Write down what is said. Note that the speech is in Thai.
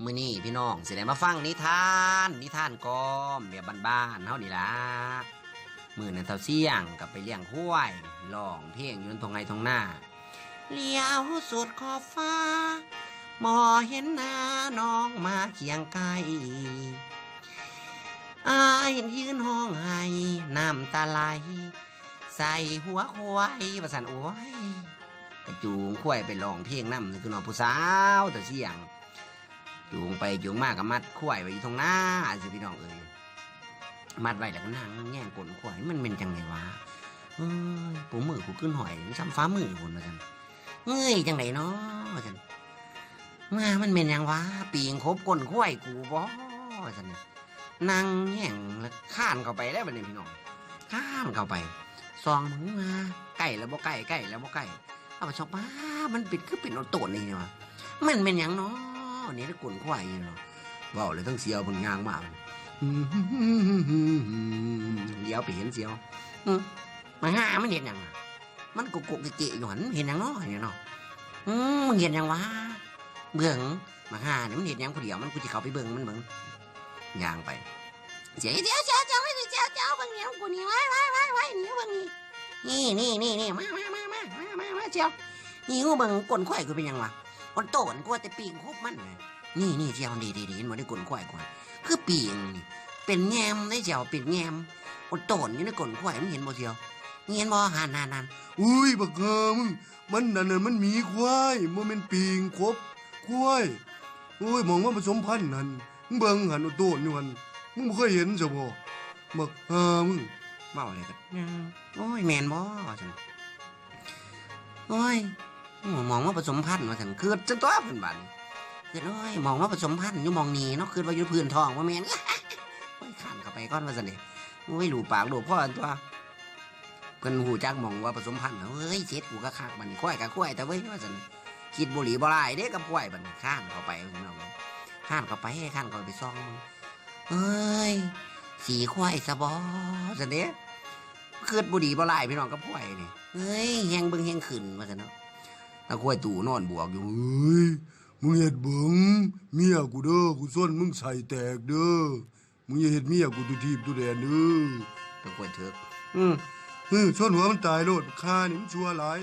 มื้อนี้พี่น้องสิได้มาฟังนิทานกอมแบบบ้านๆเฮานี่ล่ะมื้อนั้นเฒ่าเสี่ยงกับไปเลี้ยงควายร้องเพลงอยู่ตรงไร่ตรงหน้าเลี้ยวสุดขอบฟ้ามอเห็นหน้าน้องมาเคียงไกลอายยืนห้องไห้น้ำตาไหลใส่หัวควายประสันโอ้ยกระจูงควายไปร้องเพลงนำคือน้องผู้สาวเฒ่าเสี่ยง จูงไปจูงมากกับมัดขวายไว้อยู่ตรงหน้าสิพี่น้องเอ้ยมัดไว้แล้วก็นั่งแง่งกลนขวายมันเป็นจังไงวะปูมือกูขึ้นหอยซ้ำฟ้ามือคนมาจันเอ้ยจังไงเนาะจันมันเป็นยังวะปีงคบก้นขวายกูบ่จันเนี่ยนั่งแง่งแล้วข้านเข้าไปได้บัดนี้พี่น้องข้านเข้าไปซองมึงมาใกล้แล้วบ่ใกล้ใกล้แล้วบ่ใกล้เอาไปชอบมามันเป็นคือเป็นโตนนี่วะมันเป็นยังเนาะนี่ถ้ากลนควายอยู่เนาะว่าเลยต้องเสียวผลงานมากเดี๋ยวไปเห็นเสียวมาห้ามันเห็นยังมันกุกกุกเกะอยู่หันเห็นยังเนาะเห็นเนาะมึงเห็นยังวะเบิ่งมาห้าเนี่ยมันเห็นยังคนเดียวมันกูจะเข้าไปเบิ่งมันเบิ่งย่างไปเจ้าไม่ได้เจ้าบางเนี้ยกูนี่ไว้นี่บางนี่มาเจ้านี่กูเบิ่งกลนควายกูเป็นยังวะคนโตนกูแต่ปีงคบมันนี่เจ้าดีเห็นบ่ได้กลนควายกว่าคือปีงนี่เป็นแงมได้เจ้าเป็นแงมคนโตนอยู่ในกลนควายมันเห็นบ่เจ้าเห็นบ่หันอุ้ยบักมึงมันนั่นมันมีควายบ่แม่นปิงครบควายโอ้ยมองว่าผสมพันธุ์นั่นมึงเบิ่งหันโตนอยู่หั่นมึงบ่เคยเห็นซะบ่บักมึงเว้าเลยกันโอ้ยแม่นบ่ซั่นโอ้ยมองว่าผสมพันธุ์ว่าซั่นคือจังตัวเพิ่นบัดคือโอ้ยมองว่าผสมพันธุ์อยู่มองนี้เนาะคือว่าอยู่พื้นท้องว่าแม่นโอ้ยข้านเข้าไปก่อนว่าซั่นเด้โอ้ยลูกปากลูกพ่อตัวเพิ่นฮู้จักมองว่าผสมพันธุ์เฮ้ยเจ็ดกูก็คักบัดนี้ควายกับควายแต่เว้ยว่าซั่นคิดบ่หลีบ่หลายเด้กับควายบัดนี้ข้านเข้าไปพี่น้องข้านเข้าไปซ่องเอ้ยสีควายซะบ่ซั่นเด้คิดบ่ดีบ่หลายพี่น้องกับควายนี่เฮ้ยแฮงเบิ่งแฮงขึ้นว่าซั่นเนาะถ้าควายตู่นอนบวกอยู่เฮ้ยมึงเฮ็ดเบิ่งเมียกูเด้อกูส่วนมึงใส่แตกเด้อมึงอย่าเฮ็ดเมียกูตุทีบตุแดนเด้อตะควายเถิกส่วนหัวมันตายโลดค่านี่มันชั่วหลาย